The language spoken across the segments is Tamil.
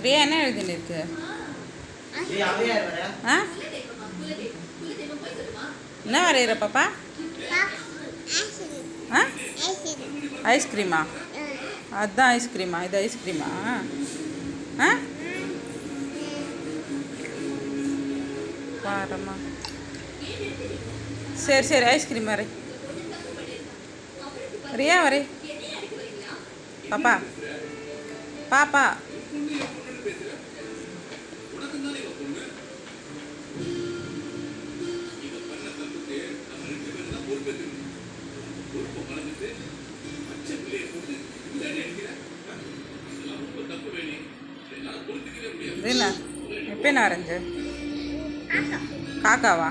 ரியா என்ன எழுதின்னு இருக்கு? ஆ என்ன வரைகிற பாப்பா? ஆ ஐஸ்கிரீமா? அதுதான் ஐஸ்கிரீமா? இது ஐஸ்கிரீமா? ஆ பாரம்மா. சரி சரி ஐஸ்கிரீம் வரை. ரியா வரை. பாப்பா பாப்பா என்ன இப்போ என்ன வரைஞ்ச? காக்காவா?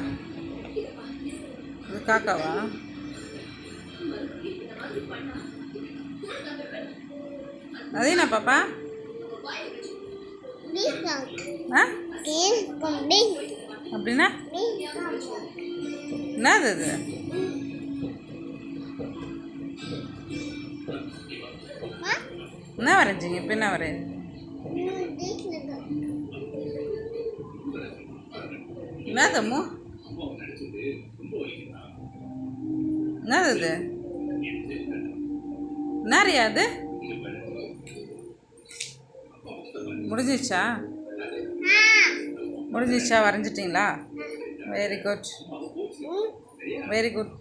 இது காக்காவா? அது என்ன பாப்பா? ஆ அப்படின்னா என்னது அது? என்ன வரைஞ்சிங்க? இப்போ என்ன வரைய? என்னதம்மு? என்னது அது? என்னறியா அது? முடிஞ்சிச்சா? முடிஞ்சிச்சா? வரைஞ்சிட்டிங்களா? Very good, very good.